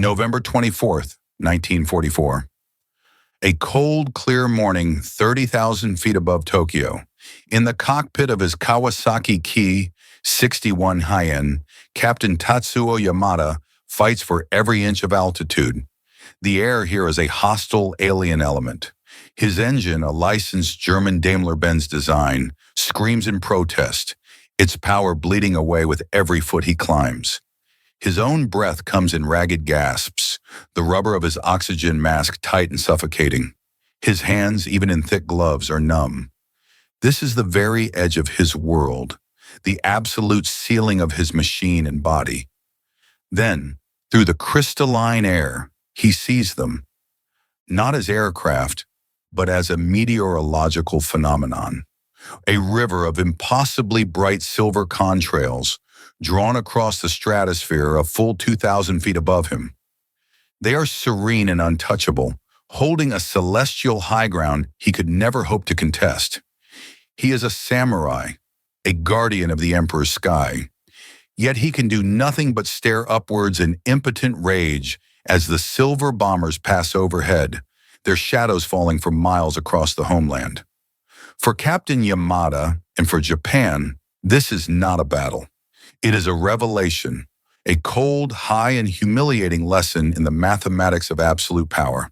November 24th, 1944. A cold, clear morning 30,000 feet above Tokyo. In the cockpit of his Kawasaki Ki-61 Hien, Captain Tatsuo Yamada fights for every inch of altitude. The air here is a hostile alien element. His engine, a licensed German Daimler-Benz design, screams in protest, its power bleeding away with every foot he climbs. His own breath comes in ragged gasps, the rubber of his oxygen mask tight and suffocating. His hands, even in thick gloves, are numb. This is the very edge of his world, the absolute ceiling of his machine and body. Then, through the crystalline air, he sees them, not as aircraft, but as a meteorological phenomenon, a river of impossibly bright silver contrails drawn across the stratosphere a full 2,000 feet above him. They are serene and untouchable, holding a celestial high ground he could never hope to contest. He is a samurai, a guardian of the Emperor's sky, yet he can do nothing but stare upwards in impotent rage as the silver bombers pass overhead, their shadows falling for miles across the homeland. For Captain Yamada and for Japan, this is not a battle. It is a revelation, a cold, high, and humiliating lesson in the mathematics of absolute power.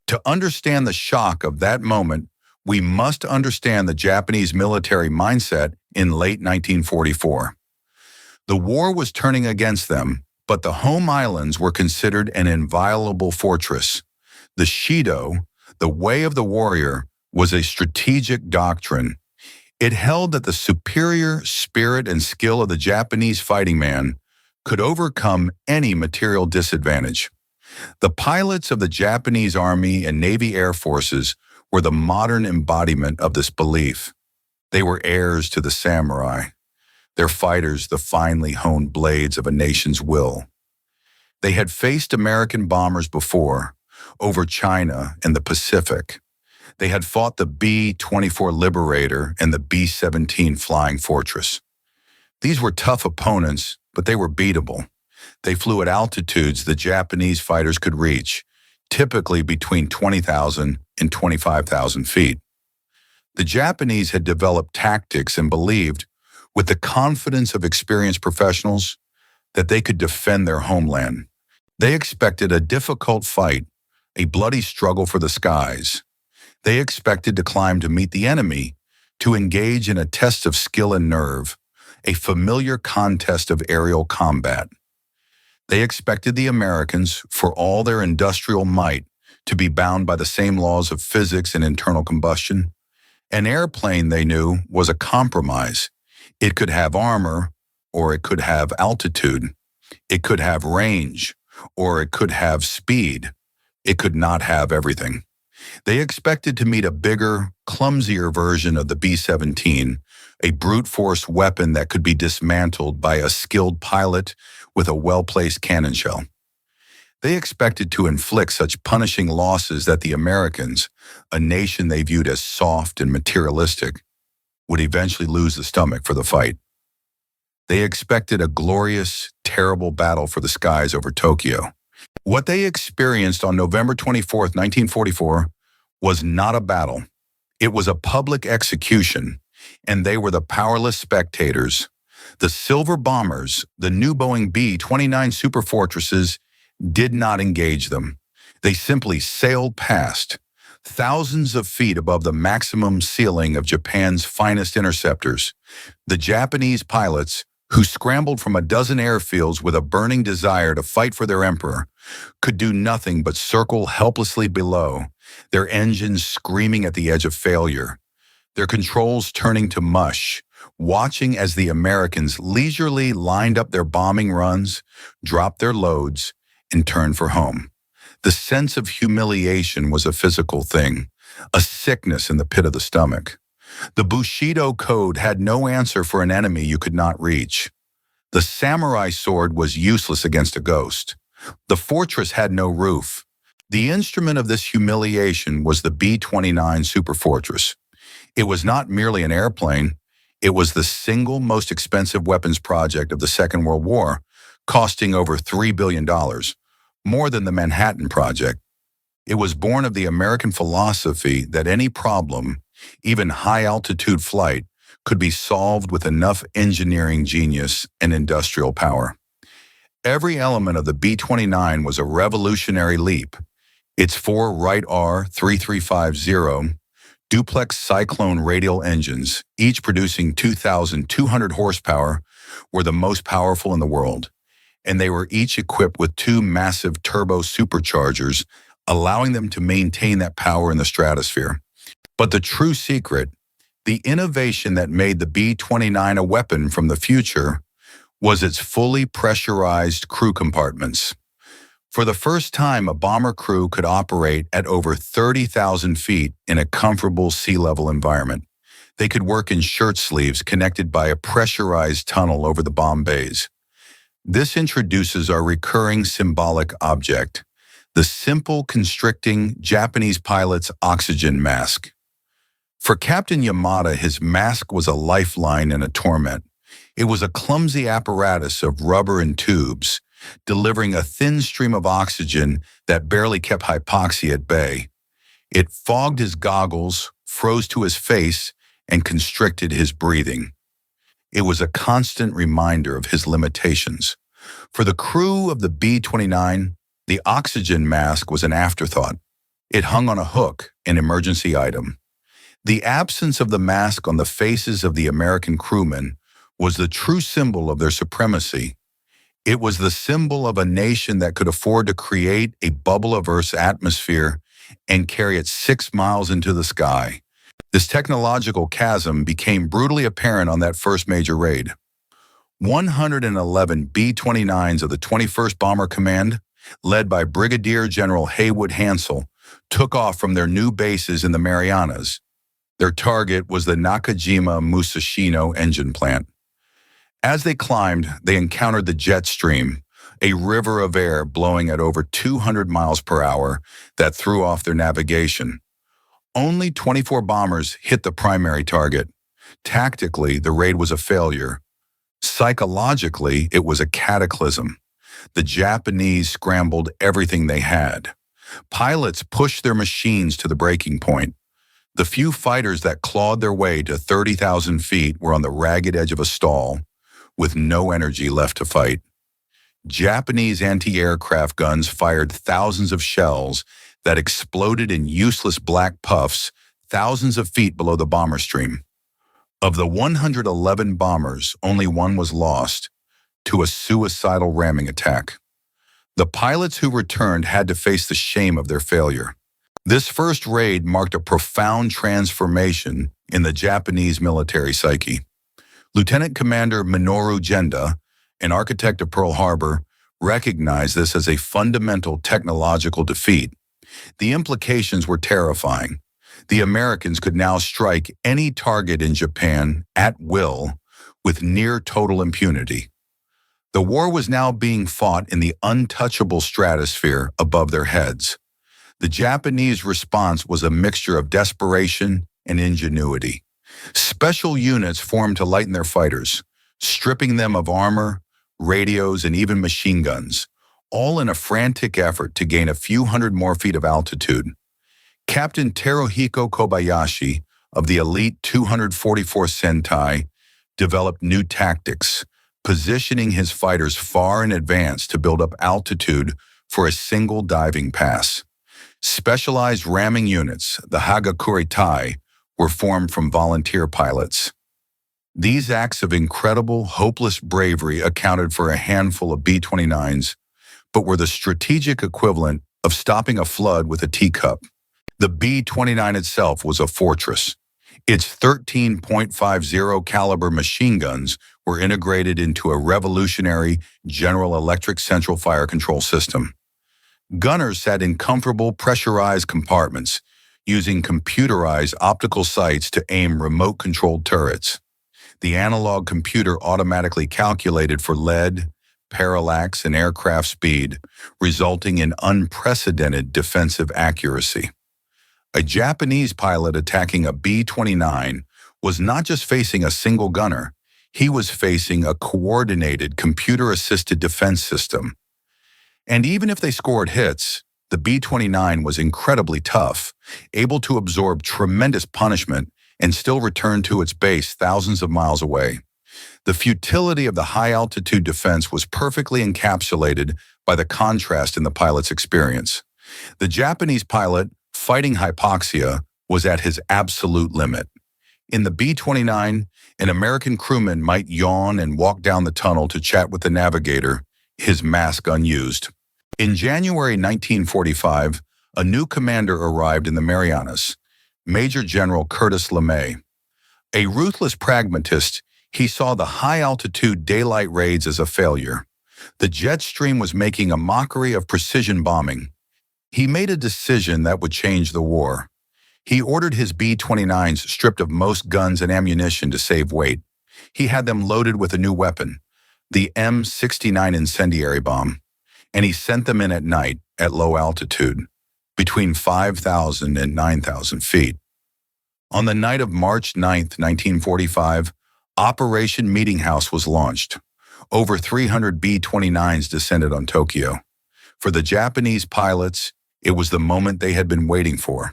To understand the shock of that moment, we must understand the Japanese military mindset in late 1944. The war was turning against them, but the home islands were considered an inviolable fortress. The Shido, the way of the warrior, was a strategic doctrine. It held that the superior spirit and skill of the Japanese fighting man could overcome any material disadvantage. The pilots of the Japanese Army and Navy Air Forces were the modern embodiment of this belief. They were heirs to the samurai, their fighters the finely honed blades of a nation's will. They had faced American bombers before, over China and the Pacific. They had fought the B-24 Liberator and the B-17 Flying Fortress. These were tough opponents, but they were beatable. They flew at altitudes the Japanese fighters could reach, typically between 20,000 and 25,000 feet. The Japanese had developed tactics and believed, with the confidence of experienced professionals, that they could defend their homeland. They expected a difficult fight, a bloody struggle for the skies. They expected to climb to meet the enemy, to engage in a test of skill and nerve, a familiar contest of aerial combat. They expected the Americans, for all their industrial might, to be bound by the same laws of physics and internal combustion. An airplane, they knew, was a compromise. It could have armor, or it could have altitude. It could have range, or it could have speed. It could not have everything. They expected to meet a bigger, clumsier version of the B-17, a brute force weapon that could be dismantled by a skilled pilot with a well-placed cannon shell. They expected to inflict such punishing losses that the Americans, a nation they viewed as soft and materialistic, would eventually lose the stomach for the fight. They expected a glorious, terrible battle for the skies over Tokyo. What they experienced on November 24th, 1944, was not a battle. It was a public execution, and they were the powerless spectators. The silver bombers, the new Boeing B-29 Superfortresses, did not engage them. They simply sailed past, thousands of feet above the maximum ceiling of Japan's finest interceptors. The Japanese pilots, who scrambled from a dozen airfields with a burning desire to fight for their emperor, could do nothing but circle helplessly below, their engines screaming at the edge of failure, their controls turning to mush, watching as the Americans leisurely lined up their bombing runs, dropped their loads, and turned for home. The sense of humiliation was a physical thing, a sickness in the pit of the stomach. The Bushido Code had no answer for an enemy you could not reach. The samurai sword was useless against a ghost. The fortress had no roof. The instrument of this humiliation was the B-29 Superfortress. It was not merely an airplane. It was the single most expensive weapons project of the Second World War, costing over $3 billion, more than the Manhattan Project. It was born of the American philosophy that any problem, even high-altitude flight, could be solved with enough engineering genius and industrial power. Every element of the B-29 was a revolutionary leap. Its four Wright R-3350 duplex Cyclone radial engines, each producing 2,200 horsepower, were the most powerful in the world, and they were each equipped with two massive turbo-superchargers, allowing them to maintain that power in the stratosphere. But the true secret, the innovation that made the B-29 a weapon from the future, was its fully pressurized crew compartments. For the first time, a bomber crew could operate at over 30,000 feet in a comfortable sea-level environment. They could work in shirt sleeves connected by a pressurized tunnel over the bomb bays. This introduces our recurring symbolic object, the simple, constricting Japanese pilot's oxygen mask. For Captain Yamada, his mask was a lifeline and a torment. It was a clumsy apparatus of rubber and tubes, delivering a thin stream of oxygen that barely kept hypoxia at bay. It fogged his goggles, froze to his face, and constricted his breathing. It was a constant reminder of his limitations. For the crew of the B-29, the oxygen mask was an afterthought. It hung on a hook, an emergency item. The absence of the mask on the faces of the American crewmen was the true symbol of their supremacy. It was the symbol of a nation that could afford to create a bubble of Earth's atmosphere and carry it 6 miles into the sky. This technological chasm became brutally apparent on that first major raid. 111 B-29s of the 21st Bomber Command, led by Brigadier General Haywood Hansel, took off from their new bases in the Marianas. Their target was the Nakajima Musashino engine plant. As they climbed, they encountered the jet stream, a river of air blowing at over 200 miles per hour that threw off their navigation. Only 24 bombers hit the primary target. Tactically, the raid was a failure. Psychologically, it was a cataclysm. The Japanese scrambled everything they had. Pilots pushed their machines to the breaking point. The few fighters that clawed their way to 30,000 feet were on the ragged edge of a stall, with no energy left to fight. Japanese anti-aircraft guns fired thousands of shells that exploded in useless black puffs thousands of feet below the bomber stream. Of the 111 bombers, only one was lost to a suicidal ramming attack. The pilots who returned had to face the shame of their failure. This first raid marked a profound transformation in the Japanese military psyche. Lieutenant Commander Minoru Genda, an architect of Pearl Harbor, recognized this as a fundamental technological defeat. The implications were terrifying. The Americans could now strike any target in Japan at will with near total impunity. The war was now being fought in the untouchable stratosphere above their heads. The Japanese response was a mixture of desperation and ingenuity. Special units formed to lighten their fighters, stripping them of armor, radios, and even machine guns, all in a frantic effort to gain a few hundred more feet of altitude. Captain Teruhiko Kobayashi of the elite 244th Sentai developed new tactics, positioning his fighters far in advance to build up altitude for a single diving pass. Specialized ramming units, the Hagakure-Tai, were formed from volunteer pilots. These acts of incredible, hopeless bravery accounted for a handful of B-29s, but were the strategic equivalent of stopping a flood with a teacup. The B-29 itself was a fortress. Its 13.50 caliber machine guns were integrated into a revolutionary General Electric central fire control system. Gunners sat in comfortable, pressurized compartments, using computerized optical sights to aim remote-controlled turrets. The analog computer automatically calculated for lead, parallax, and aircraft speed, resulting in unprecedented defensive accuracy. A Japanese pilot attacking a B-29 was not just facing a single gunner, he was facing a coordinated computer-assisted defense system. And even if they scored hits, the B-29 was incredibly tough, able to absorb tremendous punishment and still return to its base thousands of miles away. The futility of the high-altitude defense was perfectly encapsulated by the contrast in the pilot's experience. The Japanese pilot, fighting hypoxia, was at his absolute limit. In the B-29, an American crewman might yawn and walk down the tunnel to chat with the navigator, his mask unused. In January 1945, a new commander arrived in the Marianas, Major General Curtis LeMay. A ruthless pragmatist, he saw the high-altitude daylight raids as a failure. The jet stream was making a mockery of precision bombing. He made a decision that would change the war. He ordered his B-29s stripped of most guns and ammunition to save weight. He had them loaded with a new weapon, the M-69 incendiary bomb, and he sent them in at night at low altitude, between 5,000 and 9,000 feet. On the night of March 9, 1945, Operation Meetinghouse was launched. Over 300 B-29s descended on Tokyo. For the Japanese pilots, it was the moment they had been waiting for.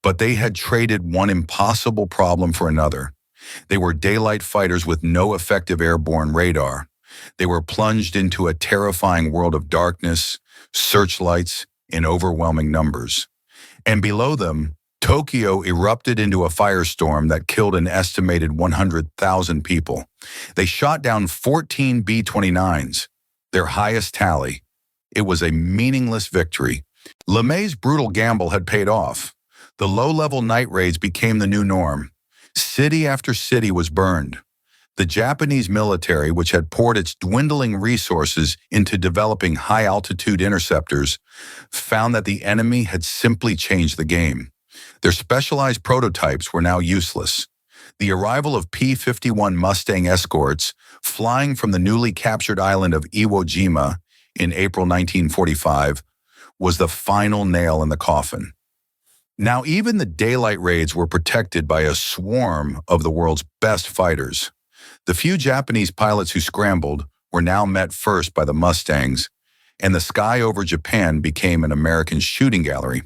But they had traded one impossible problem for another. They were daylight fighters with no effective airborne radar. They were plunged into a terrifying world of darkness, searchlights, in overwhelming numbers. And below them, Tokyo erupted into a firestorm that killed an estimated 100,000 people. They shot down 14 B-29s, their highest tally. It was a meaningless victory. LeMay's brutal gamble had paid off. The low-level night raids became the new norm. City after city was burned. The Japanese military, which had poured its dwindling resources into developing high-altitude interceptors, found that the enemy had simply changed the game. Their specialized prototypes were now useless. The arrival of P-51 Mustang escorts, flying from the newly captured island of Iwo Jima in April 1945, was the final nail in the coffin. Now, even the daylight raids were protected by a swarm of the world's best fighters. The few Japanese pilots who scrambled were now met first by the Mustangs, and the sky over Japan became an American shooting gallery.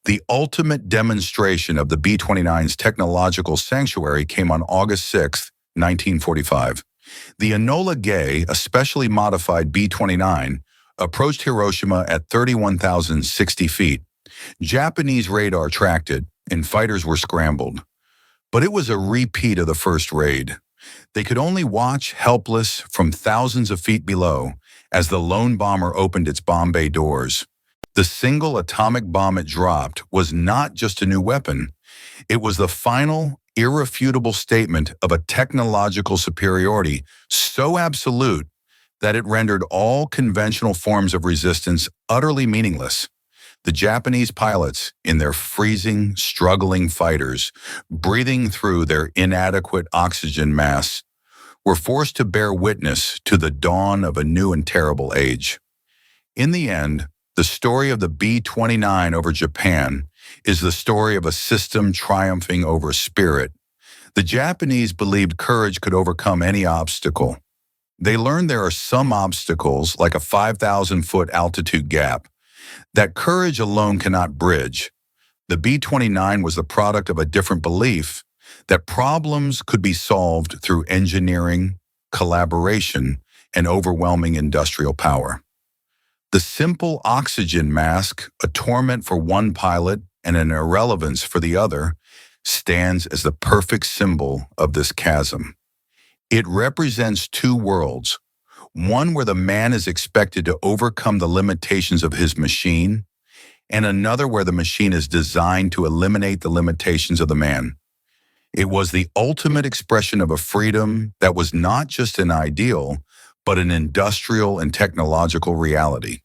The ultimate demonstration of the B-29's technological sanctuary came on August 6, 1945. The Enola Gay, a specially modified B-29, approached Hiroshima at 31,060 feet. Japanese radar tracked it, and fighters were scrambled. But it was a repeat of the first raid. They could only watch, helpless, from thousands of feet below, as the lone bomber opened its bomb bay doors. The single atomic bomb it dropped was not just a new weapon. It was the final, irrefutable statement of a technological superiority so absolute that it rendered all conventional forms of resistance utterly meaningless. The Japanese pilots, in their freezing, struggling fighters, breathing through their inadequate oxygen masks, were forced to bear witness to the dawn of a new and terrible age. In the end, the story of the B-29 over Japan is the story of a system triumphing over spirit. The Japanese believed courage could overcome any obstacle. They learned there are some obstacles, like a 5,000-foot altitude gap, that courage alone cannot bridge. The B-29 was the product of a different belief that problems could be solved through engineering, collaboration, and overwhelming industrial power. The simple oxygen mask, a torment for one pilot and an irrelevance for the other, stands as the perfect symbol of this chasm. It represents two worlds, one where the man is expected to overcome the limitations of his machine, and another where the machine is designed to eliminate the limitations of the man. It was the ultimate expression of a freedom that was not just an ideal, but an industrial and technological reality.